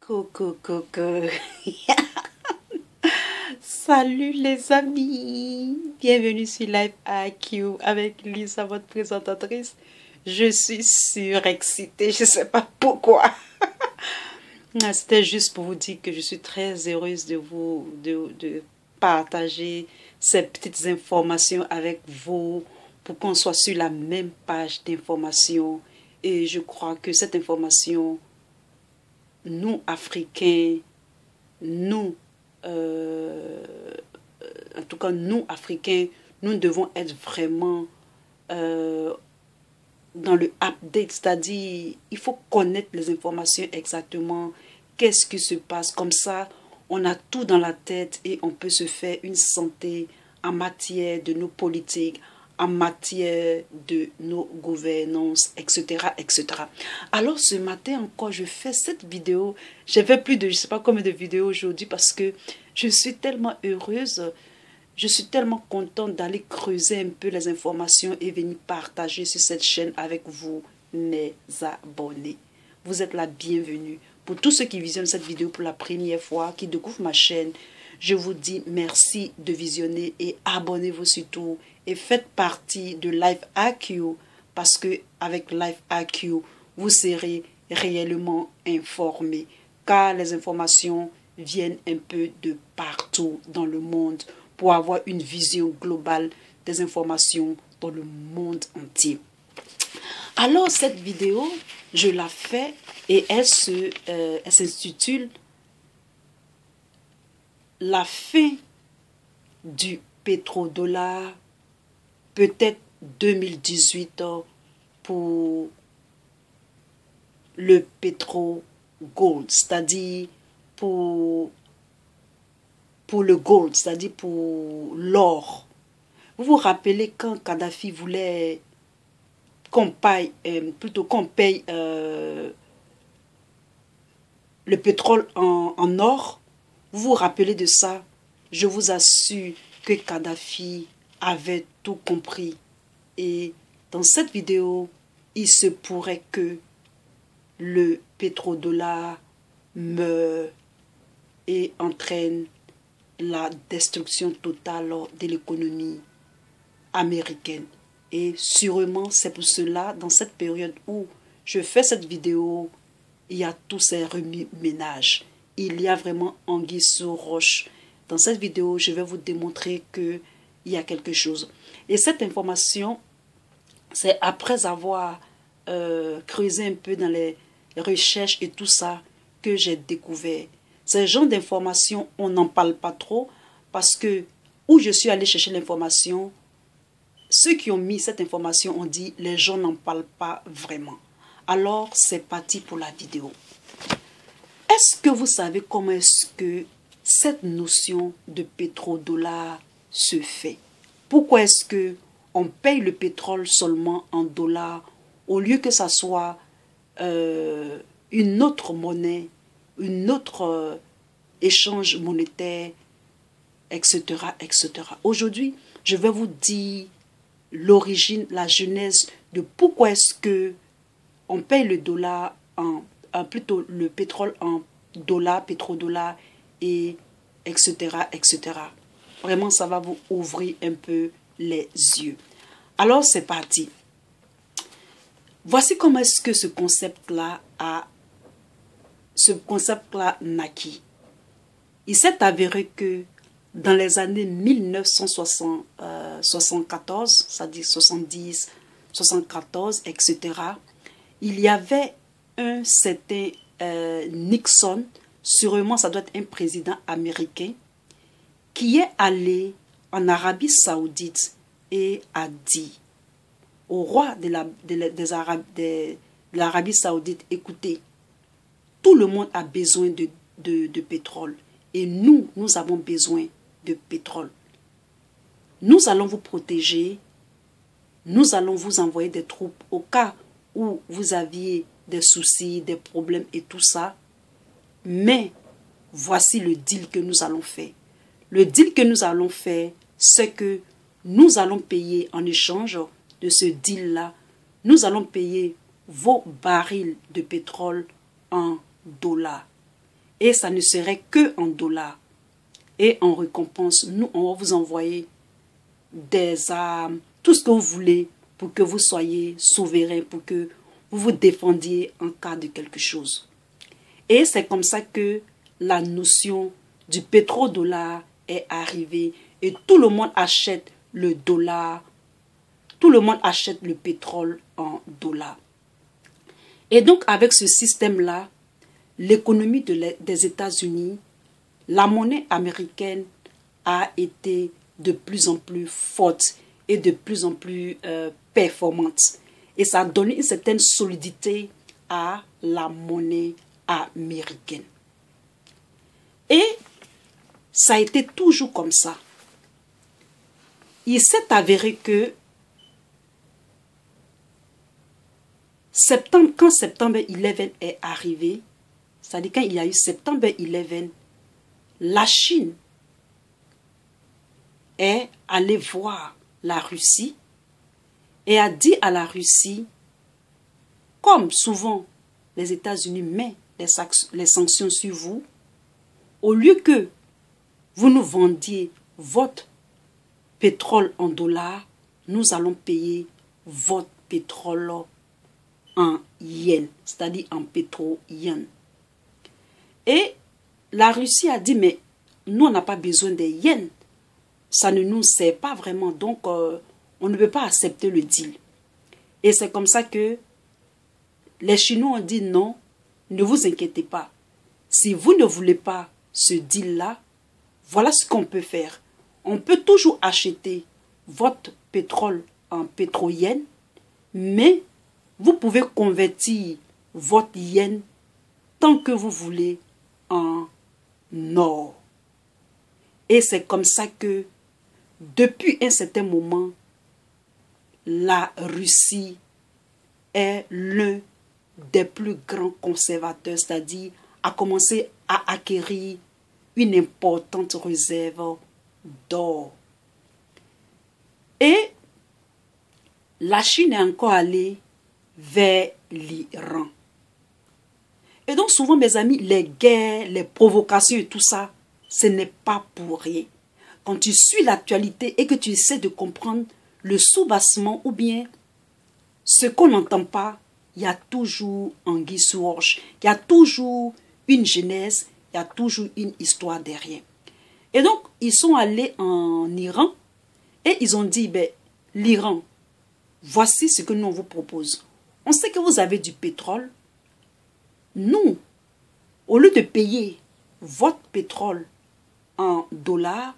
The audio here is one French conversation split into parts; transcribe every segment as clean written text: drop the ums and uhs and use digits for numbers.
Coucou, coucou. Salut les amis. Bienvenue sur Live IQ avec Lisa, votre présentatrice. Je suis surexcitée, je ne sais pas pourquoi. C'était juste pour vous dire que je suis très heureuse de partager ces petites informations avec vous pour qu'on soit sur la même page d'information. Et je crois que cette information, nous, Africains, nous, euh, en tout cas nous, Africains, nous devons être vraiment dans le update, c'est-à-dire il faut connaître les informations exactement, qu'est-ce qui se passe, comme ça on a tout dans la tête et on peut se faire une santé en matière de nos politiques, en matière de nos gouvernances, etc., etc. Alors ce matin encore, je fais cette vidéo. J'ai fait plus de, je ne sais pas combien de vidéos aujourd'hui parce que je suis tellement heureuse. Je suis tellement contente d'aller creuser un peu les informations et venir partager sur cette chaîne avec vous, mes abonnés. Vous êtes la bienvenue. Pour tous ceux qui visionnent cette vidéo pour la première fois, qui découvrent ma chaîne, je vous dis merci de visionner et abonnez-vous surtout et faites partie de Live IQ parce que avec Live IQ, vous serez réellement informés car les informations viennent un peu de partout dans le monde pour avoir une vision globale des informations dans le monde entier. Alors cette vidéo, je la fais et elle s'intitule La fin du pétrodollar, peut-être 2018 pour le pétro-gold, c'est-à-dire pour le gold, c'est-à-dire pour l'or. Vous vous rappelez quand Kadhafi voulait qu'on paye, qu'on paye le pétrole en or? Vous vous rappelez de ça? Je vous assure que Kadhafi avait tout compris. Et dans cette vidéo, il se pourrait que le pétrodollar meure et entraîne la destruction totale de l'économie américaine. Et sûrement, c'est pour cela, dans cette période où je fais cette vidéo, il y a tous ces remue-ménages. Il y a vraiment anguille sous roche. Dans cette vidéo, je vais vous démontrer qu'il y a quelque chose. Et cette information, c'est après avoir creusé un peu dans les recherches et tout ça que j'ai découvert. Ces genres d'informations, on n'en parle pas trop parce que où je suis allée chercher l'information, ceux qui ont mis cette information ont dit les gens n'en parlent pas vraiment. Alors c'est parti pour la vidéo. Est-ce que vous savez comment est-ce que cette notion de pétrodollar se fait? Pourquoi est-ce que on paye le pétrole seulement en dollars au lieu que ça soit une autre monnaie, une autre échange monétaire, etc., etc. Aujourd'hui, je vais vous dire l'origine, la genèse de pourquoi est-ce que on paye le dollar plutôt le pétrole en dollars, pétrodollars et etc., etc. Vraiment, ça va vous ouvrir un peu les yeux. Alors, c'est parti. Voici comment est-ce que ce concept-là naquit. Il s'est avéré que dans les années 1974, c'est-à-dire 70, 74, etc., il y avait un certain Nixon, sûrement ça doit être un président américain, qui est allé en Arabie Saoudite et a dit au roi de l'Arabie Saoudite, écoutez, tout le monde a besoin de pétrole et nous avons besoin de pétrole. Nous allons vous protéger, nous allons vous envoyer des troupes au cas où vous aviez des soucis, des problèmes et tout ça. Mais voici le deal que nous allons faire. Le deal que nous allons faire, c'est que nous allons payer en échange de ce deal-là, nous allons payer vos barils de pétrole en dollars. et ça ne serait que en dollars. Et en récompense, nous, on va vous envoyer des armes, tout ce que vous voulez pour que vous soyez souverain, pour que vous vous défendiez en cas de quelque chose. Et c'est comme ça que la notion du pétrodollar est arrivée et tout le monde achète le dollar, tout le monde achète le pétrole en dollars. Et donc avec ce système-là, l'économie des États-Unis, la monnaie américaine a été de plus en plus forte et de plus en plus performante. Et ça a donné une certaine solidité à la monnaie américaine. Et ça a été toujours comme ça. Il s'est avéré que quand September 11 est arrivé, c'est-à-dire quand il y a eu September 11, la Chine est allée voir la Russie et a dit à la Russie, comme souvent les États-Unis mettent les sanctions sur vous, au lieu que vous nous vendiez votre pétrole en dollars, nous allons payer votre pétrole en yens, c'est-à-dire en pétro-yens. Et la Russie a dit, mais nous, on n'a pas besoin des yens. Ça ne nous sert pas vraiment, donc on ne peut pas accepter le deal. Et c'est comme ça que les Chinois ont dit non, ne vous inquiétez pas. Si vous ne voulez pas ce deal-là, voilà ce qu'on peut faire. On peut toujours acheter votre pétrole en pétro-yen, mais vous pouvez convertir votre yen tant que vous voulez en or. Et c'est comme ça que, depuis un certain moment, la Russie est l'un des plus grands conservateurs, c'est-à-dire a commencé à acquérir une importante réserve d'or. Et la Chine est encore allée vers l'Iran. Et donc souvent, mes amis, les guerres, les provocations et tout ça, ce n'est pas pour rien. Quand tu suis l'actualité et que tu essaies de comprendre le soubassement ou bien ce qu'on n'entend pas, il y a toujours anguille sous roche. Il y a toujours une genèse, il y a toujours une histoire derrière. Et donc, ils sont allés en Iran et ils ont dit, ben, l'Iran, voici ce que nous on vous propose. On sait que vous avez du pétrole. Nous, au lieu de payer votre pétrole en dollars,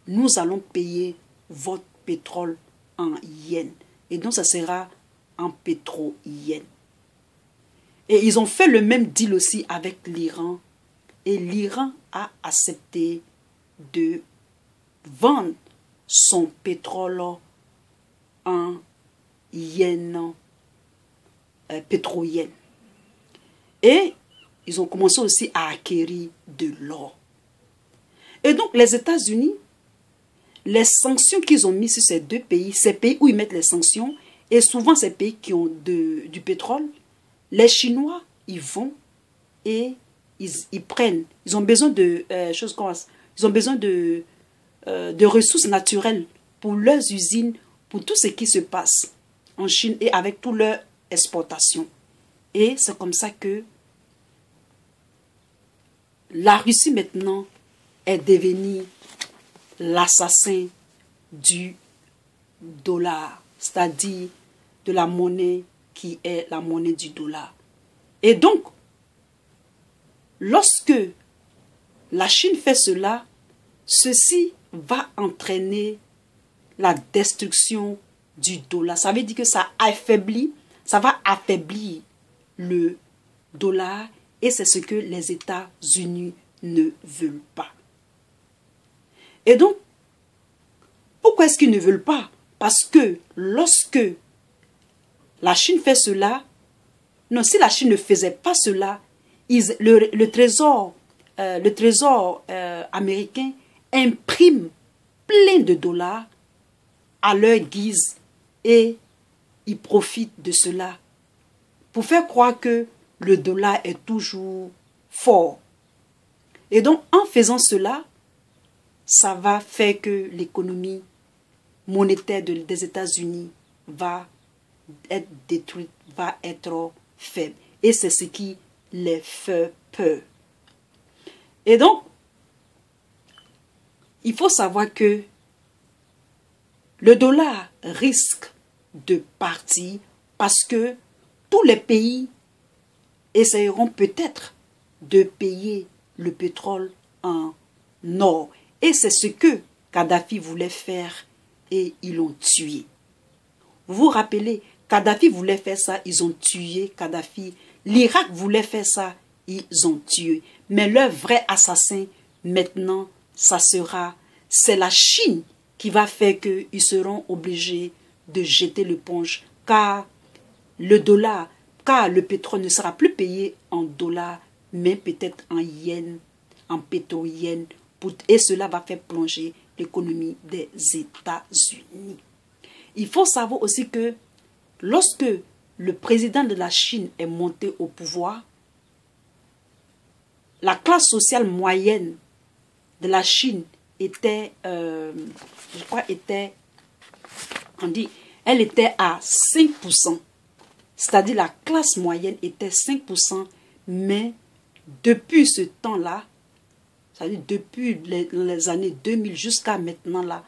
nous allons payer votre pétrole en yens. Et donc, ça sera en pétro-yens. Et ils ont fait le même deal aussi avec l'Iran. Et l'Iran a accepté de vendre son pétrole en yens, pétro-yens. Et ils ont commencé aussi à acquérir de l'or. Et donc, les États-Unis, les sanctions qu'ils ont mises sur ces deux pays, ces pays où ils mettent les sanctions, et souvent ces pays qui ont du pétrole, les Chinois, ils vont et ils prennent. Ils ont besoin de choses comme ça. Ils ont besoin de ressources naturelles pour leurs usines, pour tout ce qui se passe en Chine et avec toutes leurs exportations. Et c'est comme ça que la Russie maintenant est devenue l'assassin du dollar, c'est-à-dire de la monnaie qui est la monnaie du dollar. Et donc, lorsque la Chine fait cela, ceci va entraîner la destruction du dollar. Ça veut dire que ça va affaiblir le dollar et c'est ce que les États-Unis ne veulent pas. Et donc, pourquoi est-ce qu'ils ne veulent pas? Parce que lorsque la Chine fait cela, non, si la Chine ne faisait pas cela, le trésor américain imprime plein de dollars à leur guise et ils profitent de cela pour faire croire que le dollar est toujours fort. Et donc, en faisant cela, ça va faire que l'économie monétaire des États-Unis va être détruite, va être faible. Et c'est ce qui les fait peur. Et donc, il faut savoir que le dollar risque de partir parce que tous les pays essayeront peut-être de payer le pétrole en or. Et c'est ce que Kadhafi voulait faire et ils l'ont tué. Vous vous rappelez, Kadhafi voulait faire ça, ils ont tué Kadhafi. L'Irak voulait faire ça, ils ont tué. Mais leur vrai assassin, maintenant, c'est la Chine qui va faire qu'ils seront obligés de jeter l'éponge, car le pétrole ne sera plus payé en dollars, mais peut-être en yens, en pétro-yens, et cela va faire plonger l'économie des États-Unis. Il faut savoir aussi que lorsque le président de la Chine est monté au pouvoir, la classe sociale moyenne de la Chine était, elle était à 5%. C'est-à-dire la classe moyenne était 5%, mais depuis ce temps-là, c'est-à-dire depuis les années 2000 jusqu'à maintenant, là,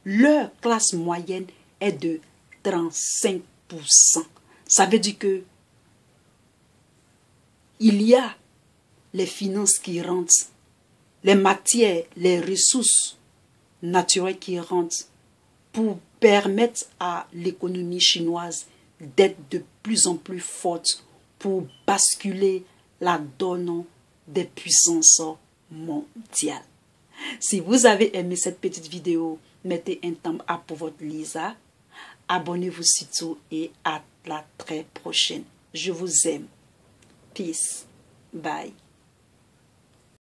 leur classe moyenne est de 35%. Ça veut dire que il y a les finances qui rentrent, les matières, les ressources naturelles qui rentrent pour permettre à l'économie chinoise d'être de plus en plus forte pour basculer la donne des puissances mondiales. Si vous avez aimé cette petite vidéo, mettez un thumbs up pour votre Lisa. Abonnez-vous surtout et à la très prochaine. Je vous aime. Peace. Bye.